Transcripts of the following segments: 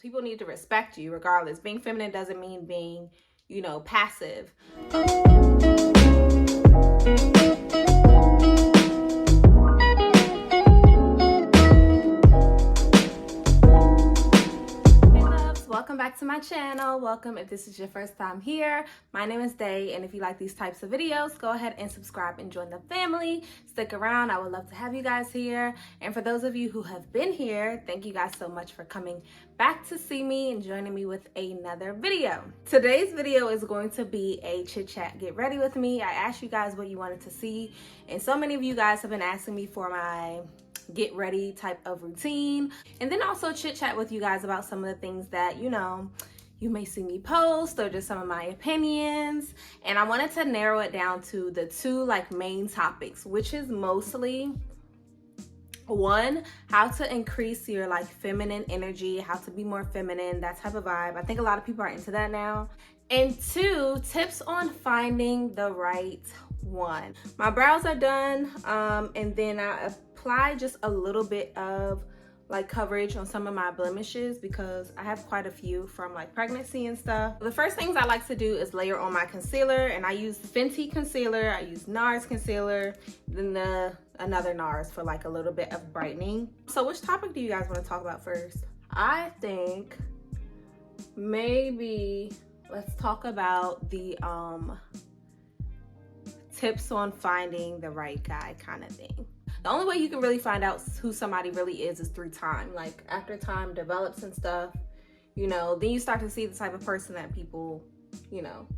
People need to respect you regardless. Being feminine doesn't mean being, you know, passive. Welcome back to my channel. Welcome if this is your first time here. My name is Day, and if you like these types of videos, go ahead and subscribe and join the family. Stick around. I would love to have you guys here. And for those of you who have been here, thank you guys so much for coming back to see me and joining me with another video. Today's video is going to be a chit chat. Get ready with me. I asked you guys what you wanted to see, and so many of you guys have been asking me for my get ready type of routine, and then also chit chat with you guys about some of the things that, you know, you may see me post, or just some of my opinions. And I wanted to narrow it down to the two main topics, which is mostly one, how to increase your feminine energy, how to be more feminine, that type of vibe. I think a lot of people are into that now. And two, tips on finding the right one. My brows are done, and then I apply just a little bit of coverage on some of my blemishes because I have quite a few from pregnancy and stuff. The first things I like to do is layer on my concealer, and I use Fenty concealer, I use NARS concealer, then another NARS for a little bit of brightening. So which topic do you guys want to talk about first? I think maybe let's talk about the tips on finding the right guy kind of thing. The only way you can really find out who somebody really is through time. After time develops and stuff, you know, then you start to see the type of person that people, you know,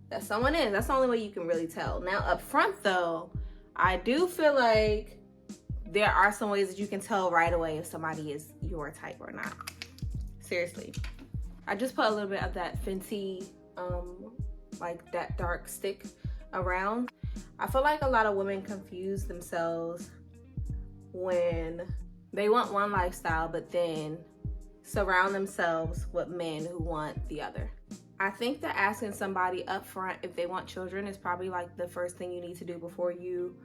that someone is. That's the only way you can really tell. Now up front though, I do feel like there are some ways that you can tell right away if somebody is your type or not. Seriously. I just put a little bit of that Fenty, that dark stick around. I feel like a lot of women confuse themselves when they want one lifestyle but then surround themselves with men who want the other. I think that asking somebody up front if they want children is probably the first thing you need to do before you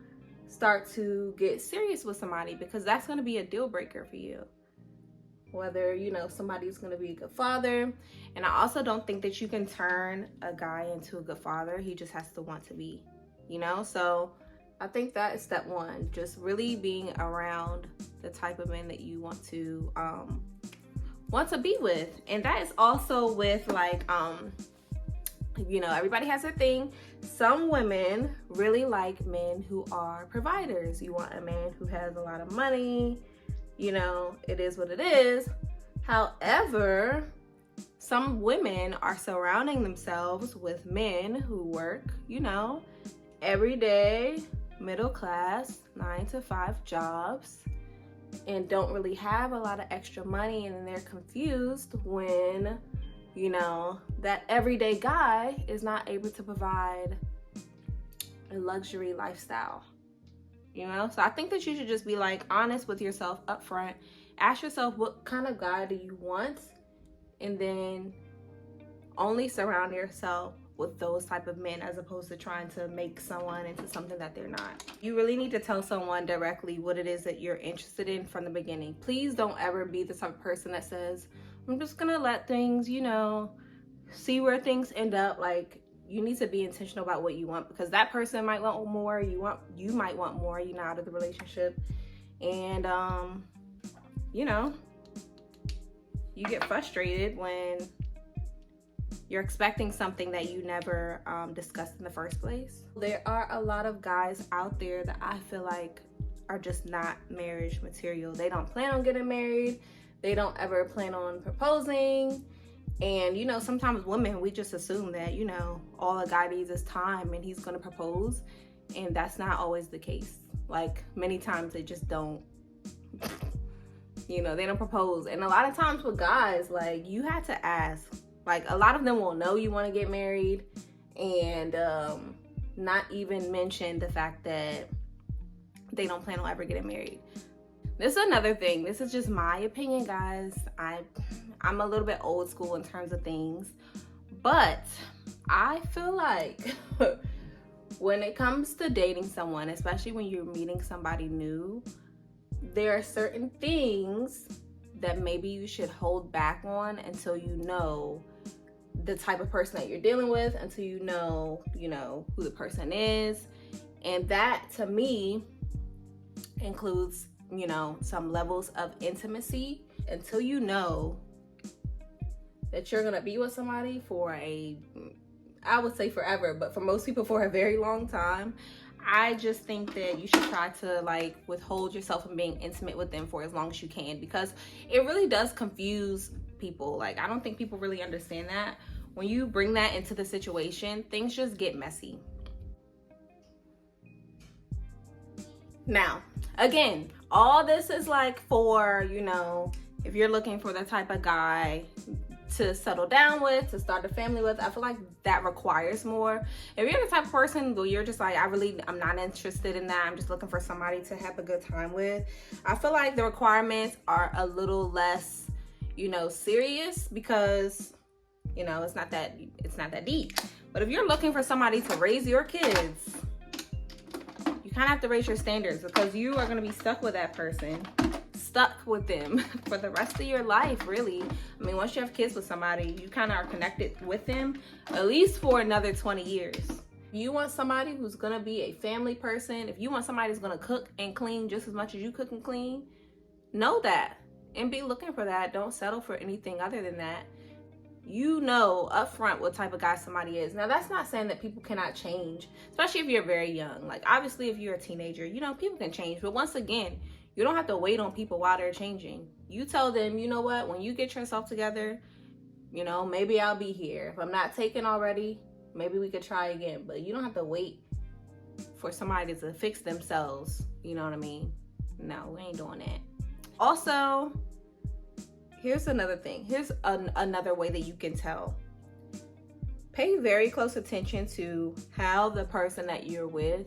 start to get serious with somebody, because that's going to be a deal breaker for you. Whether, you know, somebody's going to be a good father. And I also don't think that you can turn a guy into a good father. He just has to want to be, you know? So I think that is step one, just really being around the type of men that you want to be with. And that is also with you know, everybody has their thing. Some women really like men who are providers. You want a man who has a lot of money. You know, it is what it is. However, some women are surrounding themselves with men who work, you know, everyday, middle class, 9-to-5 jobs, and don't really have a lot of extra money, and then they're confused when, you know, that everyday guy is not able to provide a luxury lifestyle. You know, so I think that you should just be honest with yourself up front. Ask yourself, what kind of guy do you want? And then only surround yourself with those type of men, as opposed to trying to make someone into something that they're not. You really need to tell someone directly what it is that you're interested in from the beginning. Please don't ever be the type of person that says, I'm just gonna let things, you know, see where things end up. You need to be intentional about what you want, because that person might want more, you might want more, you know, out of the relationship. And you know, you get frustrated when you're expecting something that you never discussed in the first place. There are a lot of guys out there that I feel like are just not marriage material. They don't plan on getting married. They don't ever plan on proposing. And, you know, sometimes women, we just assume that, you know, all a guy needs is time and he's going to propose. And that's not always the case. Many times they just don't, you know, they don't propose. And a lot of times with guys, you have to ask. A lot of them will know you want to get married and not even mention the fact that they don't plan on ever getting married. This is another thing. This is just my opinion, guys. I'm a little bit old school in terms of things, but I feel like when it comes to dating someone, especially when you're meeting somebody new, there are certain things that maybe you should hold back on until you know the type of person that you're dealing with, until you know who the person is. And that, to me, includes, some levels of intimacy. Until you know that you're gonna be with somebody for I would say forever, but for most people for a very long time, I just think that you should try to withhold yourself from being intimate with them for as long as you can, because it really does confuse people. I don't think people really understand that. When you bring that into the situation, things just get messy. Now, again, all this is for, if you're looking for the type of guy to settle down with, to start a family with. I feel like that requires more. If you're the type of person where you're just I'm not interested in that, I'm just looking for somebody to have a good time with, I feel like the requirements are a little less, serious, because, it's not that deep. But if you're looking for somebody to raise your kids, you kind of have to raise your standards, because you are going to be stuck with that person, stuck with them for the rest of your life, really. I mean, once you have kids with somebody, you kind of are connected with them at least for another 20 years. You want somebody who's going to be a family person. If you want somebody who's going to cook and clean just as much as you cook and clean, know that and be looking for that. Don't settle for anything other than that. Upfront what type of guy somebody is. Now, that's not saying that people cannot change, especially if you're very young. Obviously, if you're a teenager, people can change. But once again, you don't have to wait on people while they're changing. You tell them, you know what, when you get yourself together, maybe I'll be here. If I'm not taken already, maybe we could try again. But you don't have to wait for somebody to fix themselves. You know what I mean? No, we ain't doing that. Also, here's another thing. Here's another way that you can tell. Pay very close attention to how the person that you're with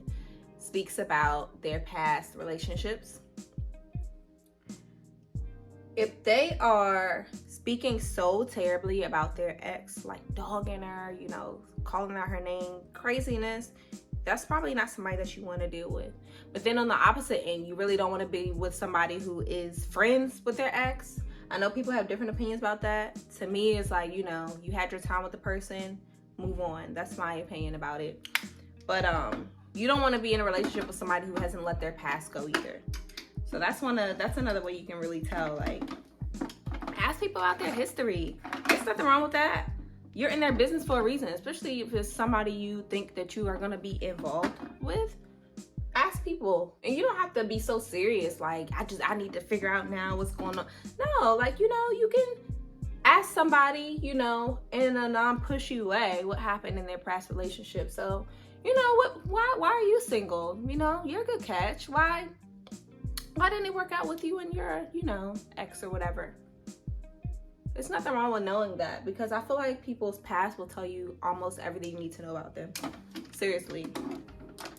speaks about their past relationships. If they are speaking so terribly about their ex, dogging her, calling out her name, craziness, that's probably not somebody that you want to deal with. But then on the opposite end, you really don't want to be with somebody who is friends with their ex. I know people have different opinions about that. To me, it's you had your time with the person, move on. That's my opinion about it. But you don't want to be in a relationship with somebody who hasn't let their past go either. So that's another way you can really tell. Ask people about their history. There's nothing wrong with that. You're in their business for a reason, especially if it's somebody you think that you are going to be involved with. Ask people. And you don't have to be so serious. I need to figure out now what's going on. No, you can ask somebody, in a non-pushy way what happened in their past relationship. So, why are you single? You're a good catch. Why didn't it work out with you and your, ex or whatever? There's nothing wrong with knowing that, because I feel like people's past will tell you almost everything you need to know about them. Seriously.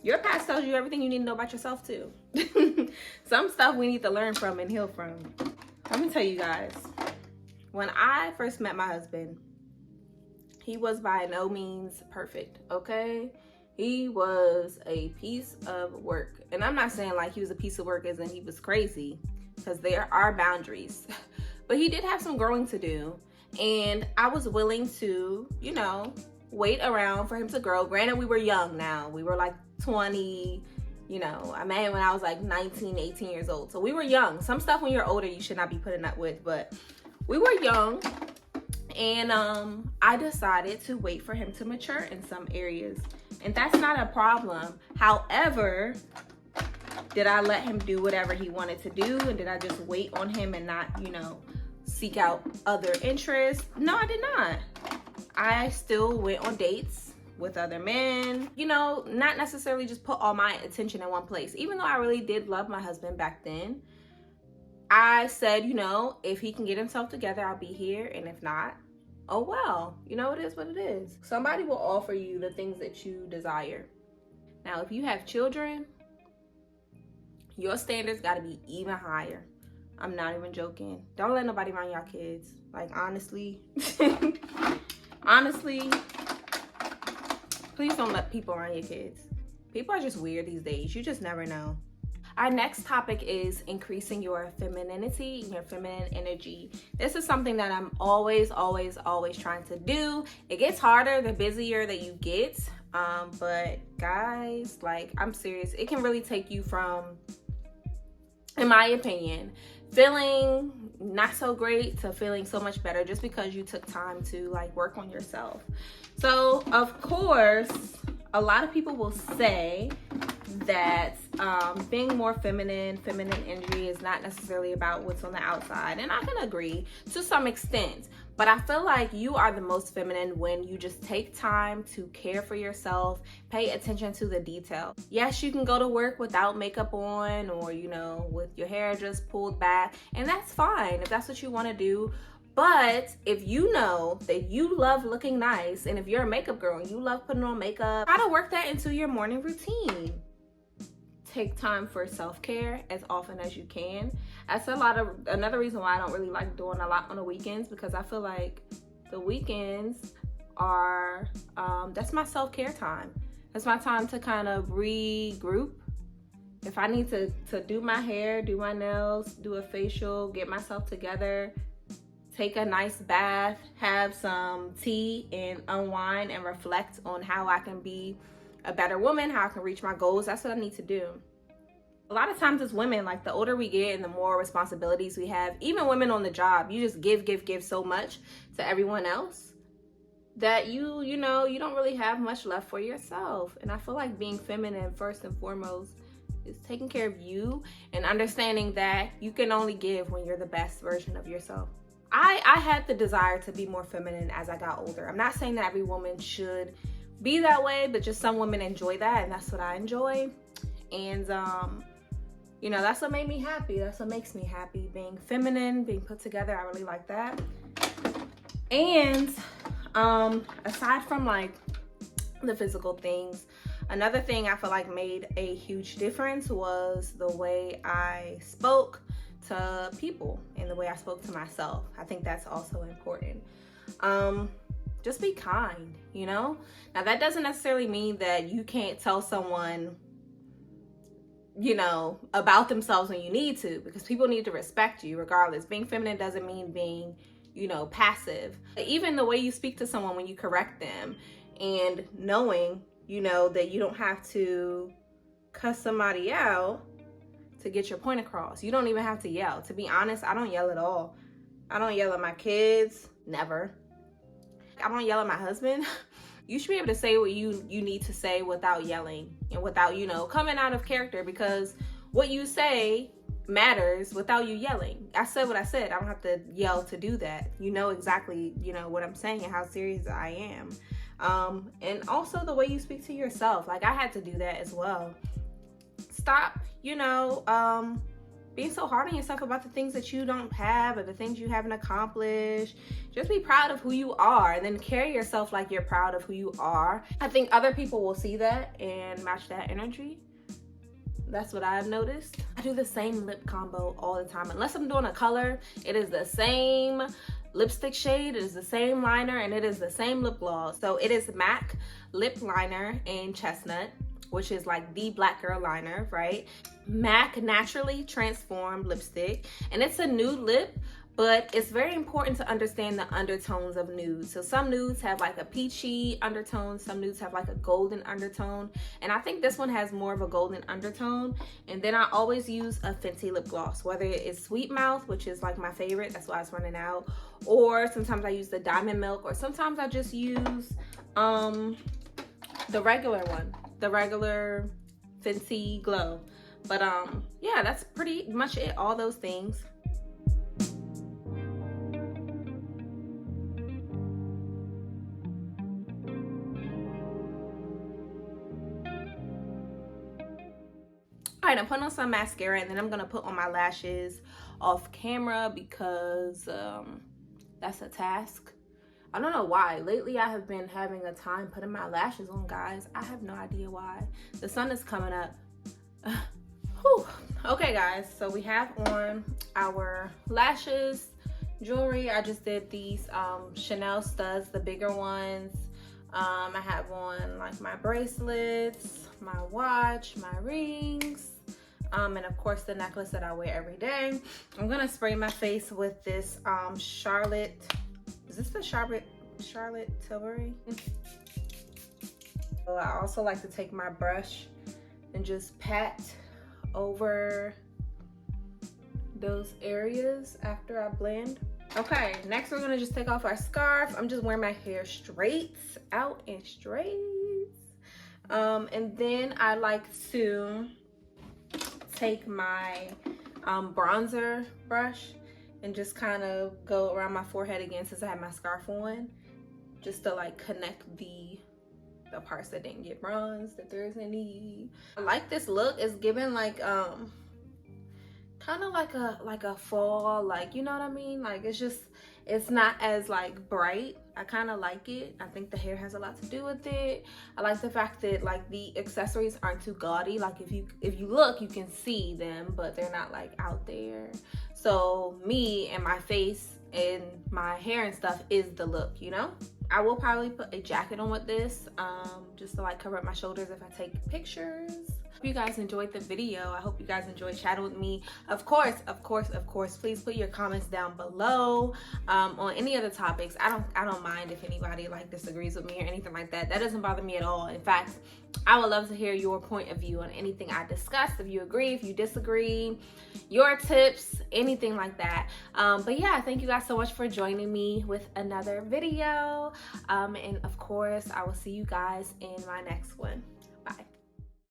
Your past tells you everything you need to know about yourself too. Some stuff we need to learn from and heal from. Let me tell you guys, when I first met my husband, he was by no means perfect, okay? He was a piece of work. And I'm not saying he was a piece of work as in he was crazy, because there are boundaries. But he did have some growing to do. And I was willing to, wait around for him to grow. Granted, we were young now. We were 20, I met him when I was 19, 18 years old. So we were young. Some stuff when you're older, you should not be putting up with. But we were young. And I decided to wait for him to mature in some areas. And that's not a problem. However, did I let him do whatever he wanted to do? And did I just wait on him and not, seek out other interests? No, I did not. I still went on dates with other men, not necessarily just put all my attention in one place. Even though I really did love my husband back then, I said, if he can get himself together, I'll be here. And if not, oh well, it is what it is. Somebody will offer you the things that you desire. Now, if you have children, your standards got to be even higher. I'm not even joking. Don't let nobody around y'all kids. Honestly, honestly, please don't let people around your kids. People are just weird these days. You just never know. Our next topic is increasing your femininity, your feminine energy. This is something that I'm always trying to do. It gets harder the busier that you get. But guys, like, I'm serious. It can really take you from, in my opinion, feeling not so great to feeling so much better just because you took time to like work on yourself. So of course, a lot of people will say that being more feminine energy is not necessarily about what's on the outside, and I can agree to some extent. But I feel like you are the most feminine when you just take time to care for yourself, pay attention to the detail. Yes, you can go to work without makeup on, or, you know, with your hair just pulled back, and that's fine if that's what you want to do. But if you know that you love looking nice, and if you're a makeup girl and you love putting on makeup, try to work that into your morning routine. Take time for self-care as often as you can. That's another reason why I don't really like doing a lot on the weekends, because I feel like the weekends are, that's my self-care time. That's my time to kind of regroup. If I need to do my hair, do my nails, do a facial, get myself together, take a nice bath, have some tea, and unwind and reflect on how I can be a better woman, how I can reach my goals. That's what I need to do. A lot of times as women, like, the older we get and the more responsibilities we have, even women on the job, you just give so much to everyone else that you know, you don't really have much left for yourself. And I feel like being feminine, first and foremost, is taking care of you and understanding that you can only give when you're the best version of yourself. I had the desire to be more feminine as I got older. I'm not saying that every woman should be that way, but just some women enjoy that, and that's what I enjoy. And you know, that's what made me happy. That's what makes me happy, being feminine, being put together. I really like that. And aside from like the physical things, another thing I feel like made a huge difference was the way I spoke to people and the way I spoke to myself. I think that's also important. Just be kind, you know? Now, that doesn't necessarily mean that you can't tell someone, you know, about themselves when you need to, because people need to respect you regardless. Being feminine doesn't mean being, you know, passive. Even the way you speak to someone when you correct them, and knowing, you know, that you don't have to cuss somebody out to get your point across. You don't even have to yell. To be honest, I don't yell at all. I don't yell at my kids, never. I don't yell at my husband. You should be able to say what you need to say without yelling and without, you know, coming out of character, because what you say matters without you yelling. I said what I said. I don't have to yell to do that. You know exactly, you know, what I'm saying and how serious I am. And also the way you speak to yourself. Like, I had to do that as well. Stop, you know, being so hard on yourself about the things that you don't have or the things you haven't accomplished. Just be proud of who you are, and then carry yourself like you're proud of who you are. I think other people will see that and match that energy. That's what I've noticed. I do the same lip combo all the time. Unless I'm doing a color, it is the same lipstick shade, it is the same liner, and it is the same lip gloss. So it is MAC lip liner in Chestnut, which is like the black girl liner, right? MAC Naturally Transformed lipstick, and it's a nude lip, but it's very important to understand the undertones of nudes. So some nudes have like a peachy undertone, some nudes have like a golden undertone, and I think this one has more of a golden undertone. And then I always use a Fenty lip gloss, whether it's Sweet Mouth, which is like my favorite, that's why it's running out, or sometimes I use the Diamond Milk, or sometimes I just use the regular one, the regular Fenty Glow. But yeah, that's pretty much it, all those things. All right, I'm putting on some mascara, and then I'm gonna put on my lashes off camera because that's a task. I don't know why. Lately, I have been having a time putting my lashes on, guys. I have no idea why. The sun is coming up. Whew. Okay, guys, so we have on our lashes, jewelry. I just did these Chanel studs, the bigger ones. I have on like my bracelets, my watch, my rings. and of course the necklace that I wear every day. I'm gonna spray my face with this Charlotte, is this the Charlotte Tilbury? So I also like to take my brush and just pat over those areas after I blend. Okay, next we're gonna just take off our scarf. I'm just wearing my hair straight, out and straight. And then I like to take my bronzer brush and just kind of go around my forehead again since I have my scarf on, just to like connect the parts that didn't get bronzed, if there's any. I like this look. It's giving like kind of like a fall, like, you know what I mean? Like, it's not as like bright. I kind of like it. I think the hair has a lot to do with it. I like the fact that like the accessories aren't too gaudy. Like if you look, you can see them, but they're not like out there. So me and my face and my hair and stuff is the look, you know? I will probably put a jacket on with this, just to like cover up my shoulders if I take pictures. Hope you guys enjoyed the video. I hope you guys enjoyed chatting with me. Of course, please put your comments down below on any other topics. I don't mind if anybody like disagrees with me or anything like that. That doesn't bother me at all. In fact, I would love to hear your point of view on anything I discussed. If you agree, if you disagree, your tips, anything like that. But yeah, thank you guys so much for joining me with another video. And of course, I will see you guys in my next one.